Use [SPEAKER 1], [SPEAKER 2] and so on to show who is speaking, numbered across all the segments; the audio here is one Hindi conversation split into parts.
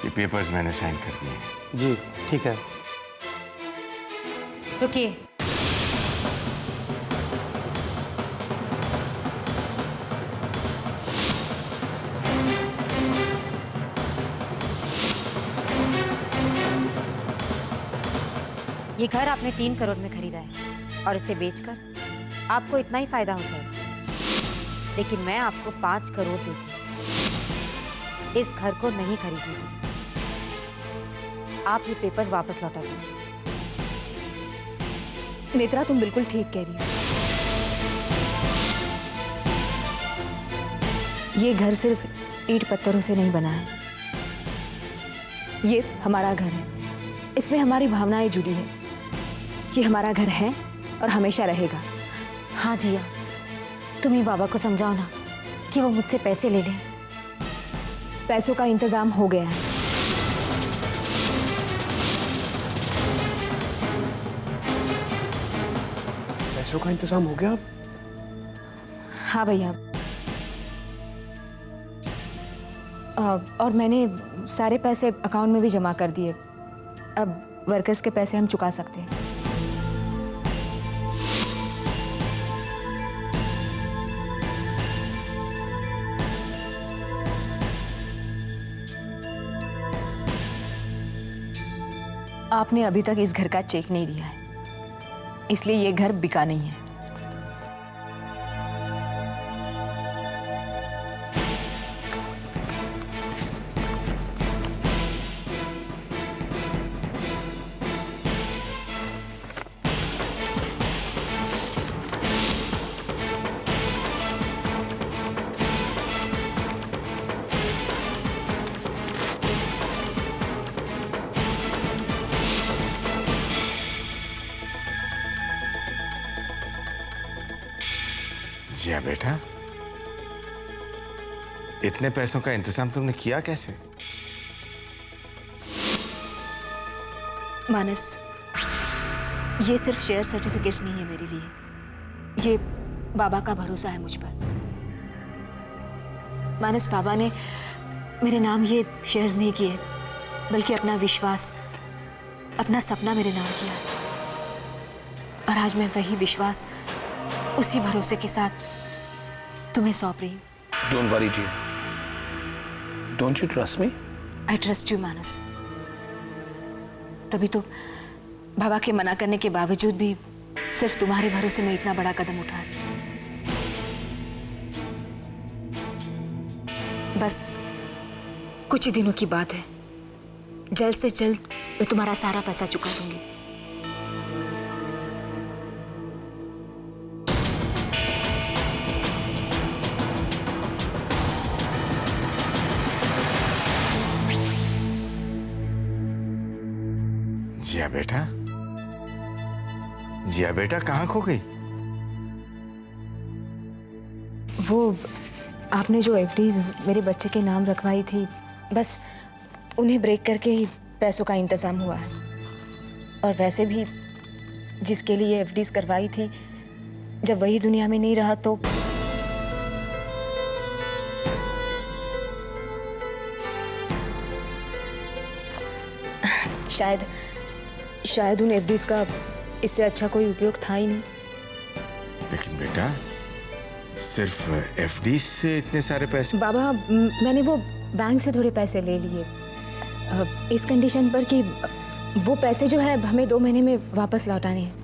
[SPEAKER 1] ये पेपर्स मैंने साइन कर दिए हैं।
[SPEAKER 2] जी ठीक है।
[SPEAKER 3] रुकिए। ये घर आपने 3 करोड़ में खरीदा है और इसे बेचकर आपको इतना ही फायदा हो जाएगा, लेकिन मैं आपको 5 करोड़ देती इस घर को नहीं खरीदूंगी। आप ये पेपर्स वापस लौटा दीजिए।
[SPEAKER 4] नेत्रा, तुम बिल्कुल ठीक कह रही हो। ये घर सिर्फ ईंट पत्थरों से नहीं बना है, ये हमारा घर है। इसमें हमारी भावनाएं जुड़ी है। ये हमारा घर है और हमेशा रहेगा।
[SPEAKER 3] हाँ जिया, तुम ही बाबा को समझाओ ना कि वो मुझसे पैसे ले लें।
[SPEAKER 4] पैसों का इंतजाम हो गया है।
[SPEAKER 2] पैसों का इंतजाम हो गया अब?
[SPEAKER 4] हाँ भैया, और मैंने सारे पैसे अकाउंट में भी जमा कर दिए। अब वर्कर्स के पैसे हम चुका सकते हैं। आपने अभी तक इस घर का चेक नहीं दिया है, इसलिए ये घर बिका नहीं है।
[SPEAKER 1] जिया बेटा, इतने पैसों का इंतजाम तुमने किया कैसे?
[SPEAKER 4] मानस, ये सिर्फ शेयर सर्टिफिकेट्स नहीं है मेरे लिए, ये बाबा का भरोसा है मुझ पर। मानस, बाबा ने मेरे नाम ये शेयर्स नहीं किए, बल्कि अपना विश्वास, अपना सपना मेरे नाम किया। और आज मैं वही विश्वास, उसी भरोसे के साथ तुम्हें सौंप रही हूँ।
[SPEAKER 2] Don't worry, Jiya. Don't you trust me?
[SPEAKER 4] I trust you, मानस। तभी तो बाबा के मना करने के बावजूद भी सिर्फ तुम्हारे भरोसे में इतना बड़ा कदम उठा रही हूँ। बस कुछ ही दिनों की बात है, जल्द से जल्द मैं तुम्हारा सारा पैसा चुका दूंगी।
[SPEAKER 1] जिया बेटा, जिया बेटा कहाँ खो गई?
[SPEAKER 4] वो आपने जो एफडीज मेरे बच्चे के नाम रखवाई थी, बस उन्हें ब्रेक करके ही पैसों का इंतजाम हुआ है। और वैसे भी जिसके लिए एफडीज करवाई थी, जब वही दुनिया में नहीं रहा तो शायद उन एफडीज का इससे अच्छा कोई उपयोग था ही नहीं।
[SPEAKER 1] लेकिन बेटा, सिर्फ एफडी से इतने सारे पैसे?
[SPEAKER 4] बाबा, मैंने वो बैंक से थोड़े पैसे ले लिए, इस कंडीशन पर कि वो पैसे जो है हमें 2 महीने में वापस लौटाने हैं।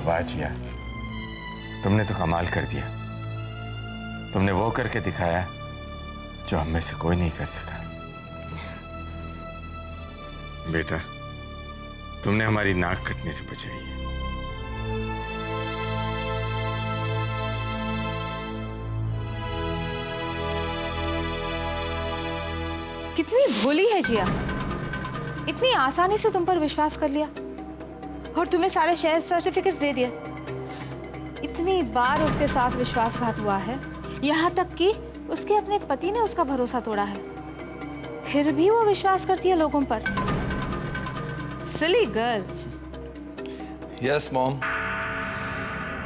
[SPEAKER 1] वाह जिया, तुमने तो कमाल कर दिया। तुमने वो करके दिखाया जो हम में से कोई नहीं कर सका। बेटा, तुमने हमारी नाक कटने से बचाई है।
[SPEAKER 4] कितनी भोली है जिया, इतनी आसानी से तुम पर विश्वास कर लिया और तुम्हें सारे शेयर सर्टिफिकेट्स दे दिए। इतनी बार उसके साथ विश्वासघात हुआ है, यहाँ तक कि उसके अपने पति ने उसका भरोसा तोड़ा है, फिर भी वो विश्वास करती है लोगों पर। Silly girl.
[SPEAKER 5] यस मॉम,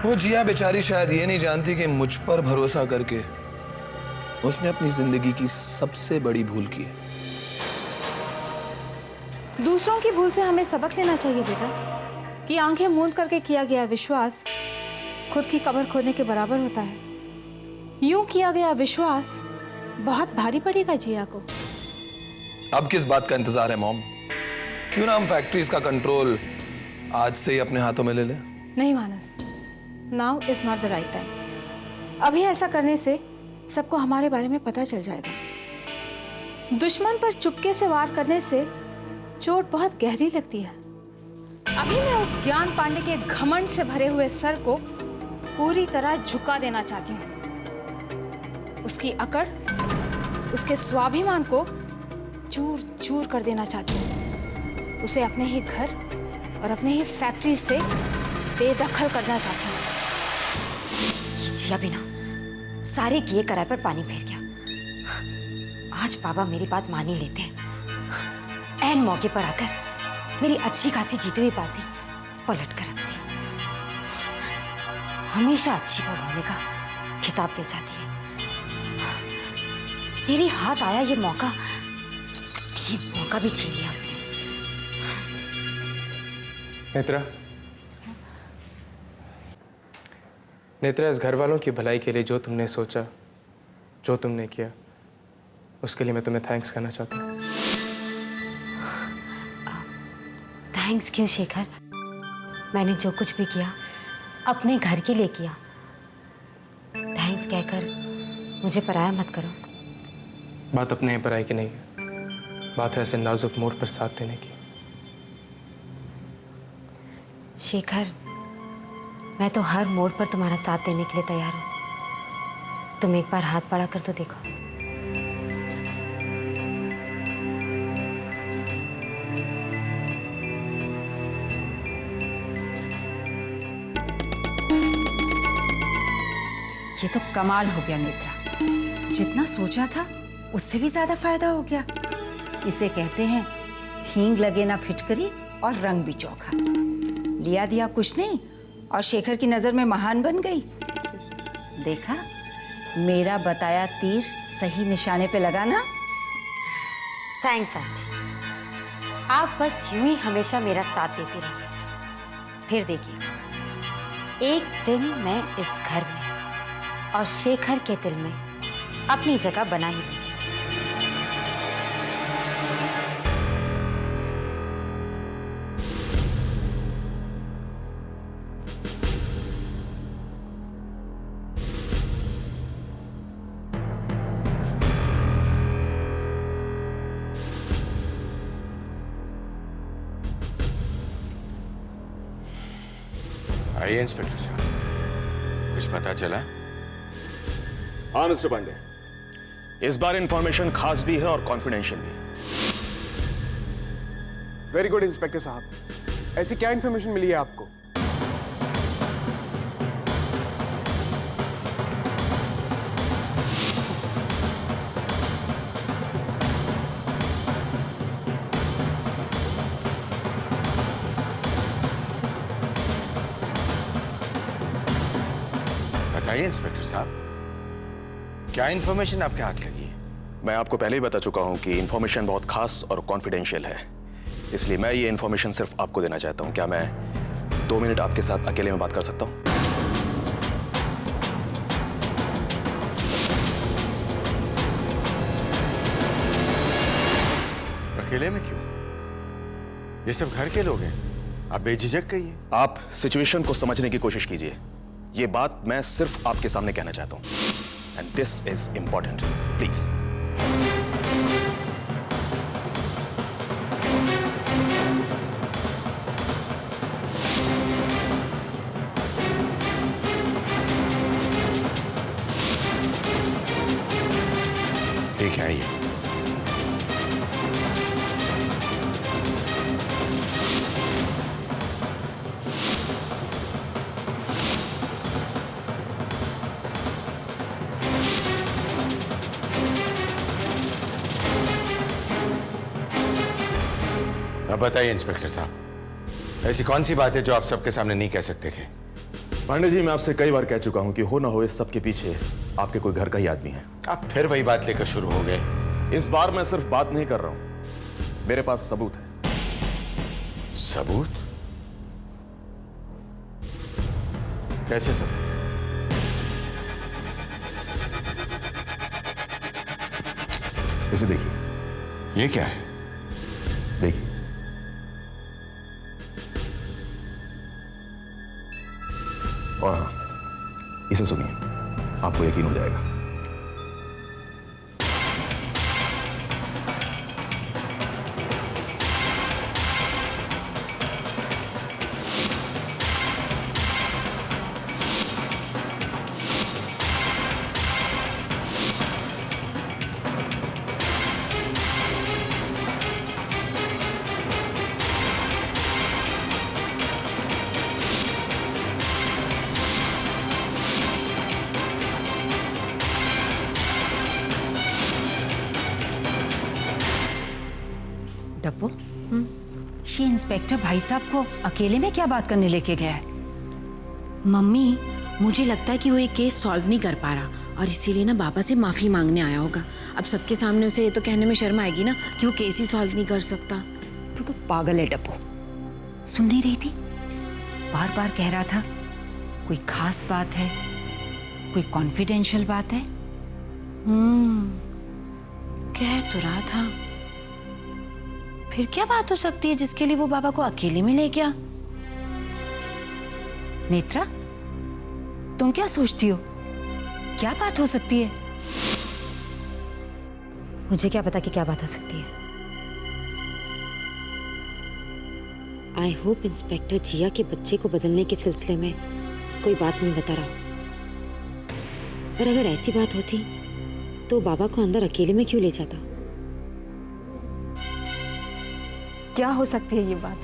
[SPEAKER 2] वो जिया बेचारी शायद ये नहीं जानती कि मुझ पर भरोसा करके उसने अपनी जिंदगी की सबसे बड़ी भूल की है।
[SPEAKER 4] दूसरों की भूल से हमें सबक लेना चाहिए बेटा, कि आंखें मूंद करके किया गया विश्वास खुद की कब्र खोदने के बराबर होता है। यूं किया गया विश्वास बहुत भारी पड़ेगा जिया को।
[SPEAKER 2] अब किस बात का इंतजार है मॉम? क्यों ना हम फैक्ट्रीज का कंट्रोल आज से ही अपने हाथों में ले लें?
[SPEAKER 4] नहीं Manas, now is not the right time. अभी ऐसा करने से सबको हमारे बारे में पता चल जाएगा। दुश्मन पर चुपके से वार करने से चोट बहुत गहरी लगती है। अभी मैं उस ज्ञान पांडे के घमंड से भरे हुए सर को पूरी तरह झुका देना चाहती हूँ। उसकी अकड़, उसके स्वाभिमान को चूर चूर कर देना चाहती हूँ। उसे अपने ही घर और अपने ही फैक्ट्री से बेदखल करना चाहती हूँ।
[SPEAKER 3] ये जिया बिना सारे किए कराए पर पानी फेर गया। आज बाबा मेरी बात मान ही लेते हैं। ऐन मौके पर आकर मेरी अच्छी खासी जीती हुई बाजी पलट कर रखती है। हमेशा अच्छी बहू होने का खिताब ले जाती है। मेरे हाथ आया ये मौका भी छीन लिया उसने।
[SPEAKER 5] नेत्रा, इस घर वालों की भलाई के लिए जो तुमने सोचा, जो तुमने किया, उसके लिए मैं तुम्हें थैंक्स करना चाहता हूँ।
[SPEAKER 3] थैंक्स क्यों शेखर? मैंने जो कुछ भी किया अपने घर के लिए किया। थैंक्स कहकर मुझे पराया मत करो।
[SPEAKER 5] बात अपने पराई की नहीं है, बात है ऐसे नाजुक मोड़ पर साथ देने की।
[SPEAKER 3] शेखर, मैं तो हर मोड़ पर तुम्हारा साथ देने के लिए तैयार हूं। तुम एक बार हाथ बढ़ा कर तो देखो।
[SPEAKER 6] ये तो कमाल हो गया नेत्रा, जितना सोचा था उससे भी ज्यादा फायदा हो गया। इसे कहते हैं हींग लगे ना फिटकरी और रंग भी चोखा। लिया दिया कुछ नहीं और शेखर की नजर में महान बन गई। देखा, मेरा बताया तीर सही निशाने पे लगा ना।
[SPEAKER 3] Thanks aunty. आप बस यूं ही हमेशा मेरा साथ देती रहिए। फिर देखिए, एक दिन मैं इस घर में और शेखर के दिल में अपनी जगह बना ही लूंगी।
[SPEAKER 1] आइए इंस्पेक्टर साहब, कुछ पता चला?
[SPEAKER 7] हाँ मिस्टर पांडे, इस बार इंफॉर्मेशन खास भी है और कॉन्फिडेंशियल भी।
[SPEAKER 8] वेरी गुड इंस्पेक्टर साहब, ऐसी क्या इंफॉर्मेशन मिली है आपको?
[SPEAKER 1] बताइए इंस्पेक्टर साहब, क्या इंफॉर्मेशन आपके हाथ लगी है?
[SPEAKER 7] मैं आपको पहले ही बता चुका हूं कि इंफॉर्मेशन बहुत खास और कॉन्फिडेंशियल है, इसलिए मैं ये इंफॉर्मेशन सिर्फ आपको देना चाहता हूं। क्या मैं 2 मिनट आपके साथ अकेले में बात कर सकता हूं?
[SPEAKER 1] अकेले में क्यों? ये सब घर के लोग हैं, आप बेझिझक कहिए।
[SPEAKER 7] आप सिचुएशन को समझने की कोशिश कीजिए। ये बात मैं सिर्फ आपके सामने कहना चाहता हूं, and this is important, please.
[SPEAKER 1] ठीक है, आइए। अब बताइए इंस्पेक्टर साहब, ऐसी कौन सी बात है जो आप सबके सामने नहीं कह सकते थे?
[SPEAKER 7] पांडे जी, मैं आपसे कई बार कह चुका हूं कि हो ना हो इस सब के पीछे आपके कोई घर का ही आदमी है।
[SPEAKER 1] आप फिर वही बात लेकर शुरू हो गए।
[SPEAKER 7] इस बार मैं सिर्फ बात नहीं कर रहा हूं, मेरे पास सबूत है।
[SPEAKER 1] सबूत? कैसे सबूत?
[SPEAKER 7] इसे देखिए।
[SPEAKER 1] ये क्या है?
[SPEAKER 7] देखिए। और हाँ, इसे सुनिए, आपको यकीन हो जाएगा।
[SPEAKER 6] डब्बू, ये इंस्पेक्टर भाई साहब को अकेले में क्या बात करने लेके गया है?
[SPEAKER 9] मम्मी, मुझे लगता है कि वो ये केस सॉल्व नहीं कर पा रहा और इसीलिए ना बाबा से माफी मांगने आया होगा। अब सबके सामने उसे ये तो कहने में शर्म आएगी ना कि वो केस ही सॉल्व नहीं कर सकता।
[SPEAKER 6] तू तो पागल है डब्बू, सुन नहीं रही थी? बार बार कह रहा था कोई खास बात है, कोई कॉन्फिडेंशियल बात है।
[SPEAKER 9] कह तो रहा था, फिर क्या बात हो सकती है जिसके लिए वो बाबा को अकेले में ले गया?
[SPEAKER 6] नेत्रा, तुम क्या सोचती हो? क्या बात हो सकती है?
[SPEAKER 3] मुझे क्या पता कि क्या बात हो सकती है। आई होप इंस्पेक्टर जिया के बच्चे को बदलने के सिलसिले में कोई बात नहीं बता रहा। पर अगर ऐसी बात होती तो बाबा को अंदर अकेले में क्यों ले जाता? क्या हो सकती है ये बात?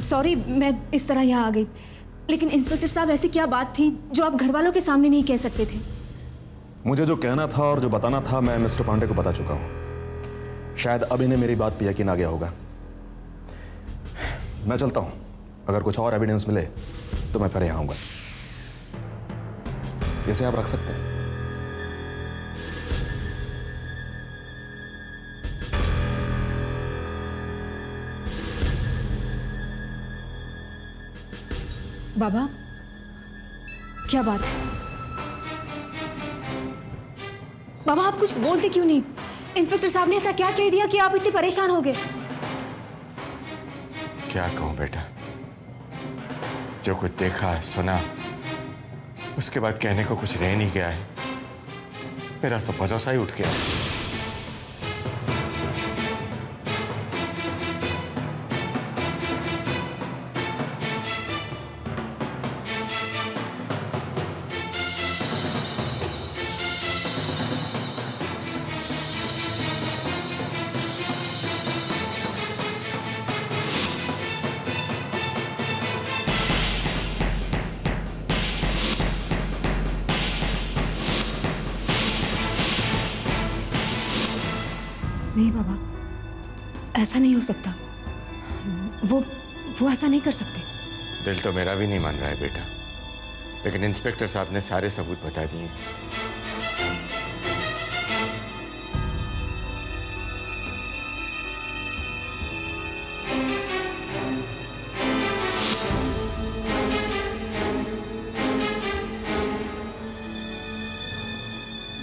[SPEAKER 4] सॉरी, मैं इस तरह यहाँ आ गई, लेकिन इंस्पेक्टर साहब ऐसी क्या बात थी जो आप घर वालों के सामने नहीं कह सकते थे?
[SPEAKER 7] मुझे जो कहना था और जो बताना था मैं मिस्टर पांडे को बता चुका हूं। शायद अब इन्हें मेरी बात पे यकीन आ गया होगा। मैं चलता हूं, अगर कुछ और एविडेंस मिले तो मैं फिर यहां आऊंगा। इसे आप रख सकते हैं।
[SPEAKER 4] बाबा, क्या बात है? बाबा, आप कुछ बोलते क्यों नहीं? इंस्पेक्टर साहब ने ऐसा क्या कह दिया कि आप इतने परेशान हो गए?
[SPEAKER 1] क्या कहूं बेटा, जो कुछ देखा सुना उसके बाद कहने को कुछ रह नहीं गया है। मेरा सब भरोसा ही उठ गया।
[SPEAKER 4] नहीं बाबा, ऐसा नहीं हो सकता। वो ऐसा नहीं कर सकते।
[SPEAKER 1] दिल तो मेरा भी नहीं मान रहा है बेटा, लेकिन इंस्पेक्टर साहब ने सारे सबूत बता दिए।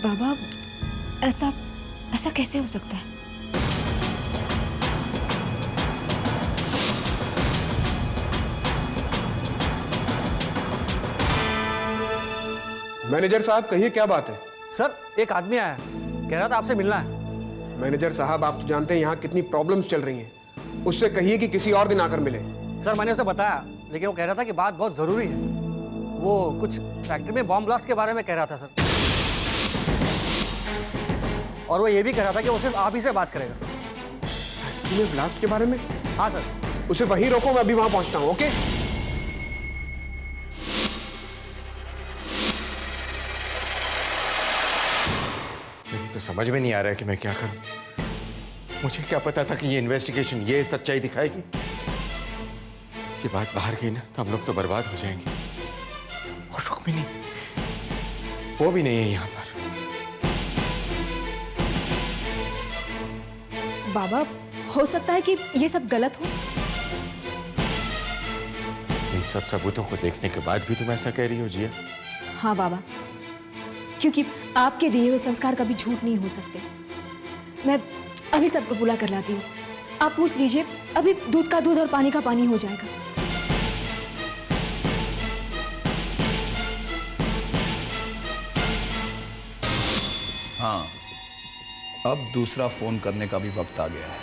[SPEAKER 4] बाबा, ऐसा कैसे हो सकता है?
[SPEAKER 8] मैनेजर साहब, कहिए क्या बात है?
[SPEAKER 10] सर, एक आदमी आया, कह रहा था आपसे मिलना है।
[SPEAKER 8] मैनेजर साहब, आप तो जानते हैं यहाँ कितनी प्रॉब्लम्स चल रही हैं। उससे कहिए कि किसी और दिन आकर मिले।
[SPEAKER 10] सर, मैंने उसे बताया, लेकिन वो कह रहा था कि बात बहुत ज़रूरी है। वो कुछ फैक्ट्री में बॉम्ब ब्लास्ट के बारे में कह रहा था सर। और वो ये भी कह रहा था कि वो सिर्फ आप ही से बात करेगा।
[SPEAKER 8] फैक्ट्री में ब्लास्ट के बारे में?
[SPEAKER 10] हाँ सर।
[SPEAKER 8] उसे वहीं रोको, मैं अभी वहां पहुंचता हूँ। ओके?
[SPEAKER 1] तो समझ में नहीं आ रहा है कि मैं क्या करूं। मुझे क्या पता था कि ये इन्वेस्टिगेशन ये सच्चाई दिखाएगी। ये बात बाहर गई ना तो हम लोग तो बर्बाद हो जाएंगे। और रुक्मिनी वो भी नहीं है यहाँ पर।
[SPEAKER 4] बाबा, हो सकता है कि ये सब गलत हो।
[SPEAKER 1] इन सब सबूतों को देखने के बाद भी तुम ऐसा कह रही हो जिया?
[SPEAKER 4] हाँ बाबा, क्योंकि आपके दिए हुए संस्कार कभी झूठ नहीं हो सकते। मैं अभी सब कबूला कर लाती हूँ। आप पूछ लीजिए, अभी दूध का दूध और पानी का पानी हो जाएगा।
[SPEAKER 2] हाँ, अब दूसरा फोन करने का भी वक्त आ गया है।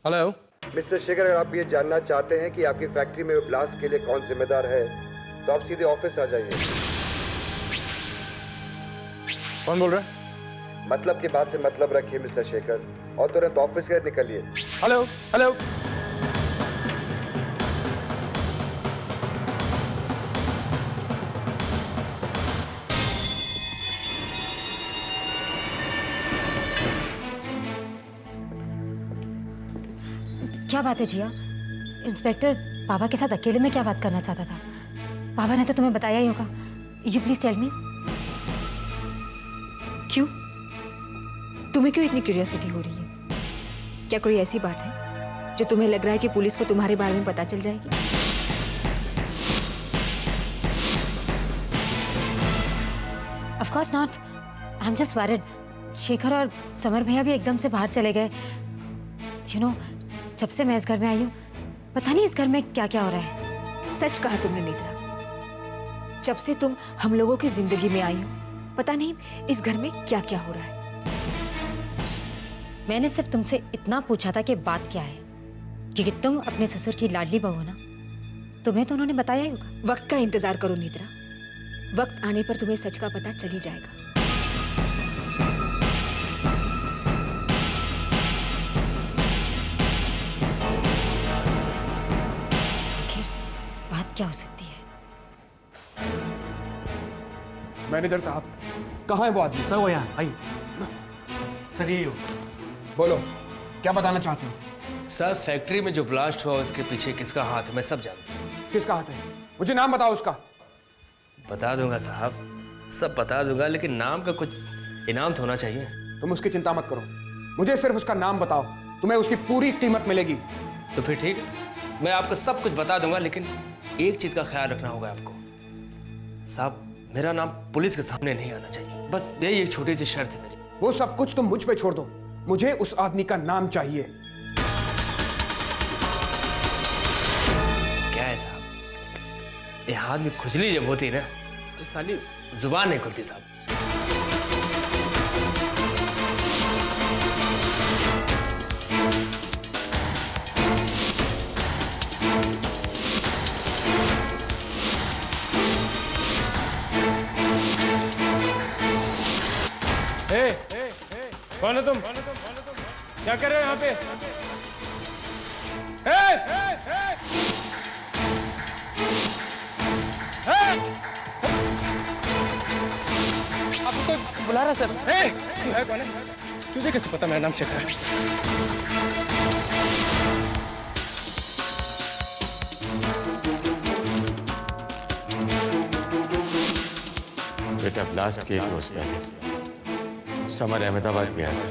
[SPEAKER 5] हेलो
[SPEAKER 8] मिस्टर शेखर, अगर आप ये जानना चाहते हैं कि आपकी फैक्ट्री में ब्लास्ट के लिए कौन जिम्मेदार है तो आप सीधे ऑफिस आ जाइए।
[SPEAKER 5] कौन बोल रहा है?
[SPEAKER 8] मतलब की बात से मतलब रखिए मिस्टर शेखर, और तुरंत ऑफिस से निकलिए।
[SPEAKER 5] Hello hello.
[SPEAKER 3] क्या बात है जिया? इंस्पेक्टर बाबा के साथ अकेले में क्या बात करना चाहता था? बाबा ने तो तुम्हें बताया ही होगा। You please tell me.
[SPEAKER 4] क्यों? तुम्हें क्यों इतनी क्यूरियोसिटी हो रही है? क्या कोई ऐसी बात है जो तुम्हें लग रहा है कि पुलिस को तुम्हारे बारे में पता चल जाएगी?
[SPEAKER 3] Of course not. I am just worried. Shekhar और समर भैया भी एकदम से बाहर चले गए। यू नो, जब से मैं इस घर में आई हूँ पता नहीं इस घर में क्या क्या हो रहा है।
[SPEAKER 4] सच कहा तुमने नेत्रा, जब से तुम हम लोगों की जिंदगी में आई हो पता नहीं इस घर में क्या क्या हो रहा है।
[SPEAKER 3] मैंने सिर्फ तुमसे इतना पूछा था कि बात क्या है, क्योंकि तुम अपने ससुर की लाडली बहू हो ना। तुम्हें तो उन्होंने बताया ही होगा।
[SPEAKER 4] वक्त का इंतजार करो नेत्रा, वक्त आने पर तुम्हें सच का पता चल ही जाएगा।
[SPEAKER 3] आखिर बात क्या हो सकती है?
[SPEAKER 8] मैनेजर साहब, कहाँ है वो आदमी?
[SPEAKER 10] सर वो यहाँ आइए। सर ये हो।
[SPEAKER 8] बोलो, क्या बताना चाहते हो?
[SPEAKER 11] सर, फैक्ट्री में जो ब्लास्ट हुआ उसके पीछे किसका हाथ है मैं सब जानता हूँ।
[SPEAKER 8] किसका हाथ है? मुझे नाम बताओ उसका।
[SPEAKER 11] बता दूंगा साहब, सब बता दूंगा, लेकिन नाम का कुछ इनाम तो होना चाहिए।
[SPEAKER 8] तुम उसकी चिंता मत करो, मुझे सिर्फ उसका नाम बताओ, तुम्हें उसकी पूरी कीमत मिलेगी।
[SPEAKER 11] तो फिर ठीक है, मैं आपको सब कुछ बता दूंगा, लेकिन एक चीज का ख्याल रखना होगा आपको साहब, मेरा नाम पुलिस के सामने नहीं आना चाहिए। बस यही एक छोटी सी शर्त है मेरी।
[SPEAKER 8] वो सब कुछ तुम मुझ पे छोड़ दो, मुझे उस आदमी का नाम चाहिए।
[SPEAKER 11] क्या है साहब, ये हाथ में खुजली जब होती है ना तो साली जुबान नहीं खुलती साहब।
[SPEAKER 5] कौन है तुम? क्या कर रहे हो यहाँ पे?
[SPEAKER 11] आपको बुला रहा सर।
[SPEAKER 5] कौन है? तुझे कैसे पता मेरा नाम शेखर है?
[SPEAKER 1] बेटा, ब्लास्ट के एक रोज पहले समर अहमदाबाद गया था।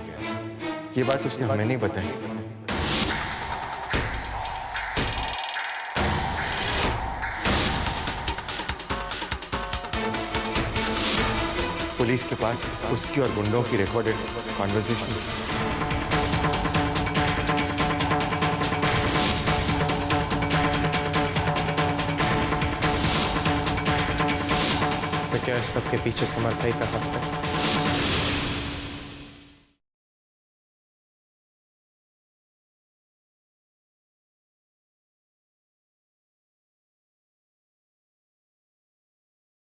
[SPEAKER 1] ये बात उसने हमें नहीं बताई। पुलिस के पास उसकी और गुंडों की रिकॉर्डेड कॉन्वर्सेशन।
[SPEAKER 5] तो क्या इस सबके पीछे समर भाई का हाथ है?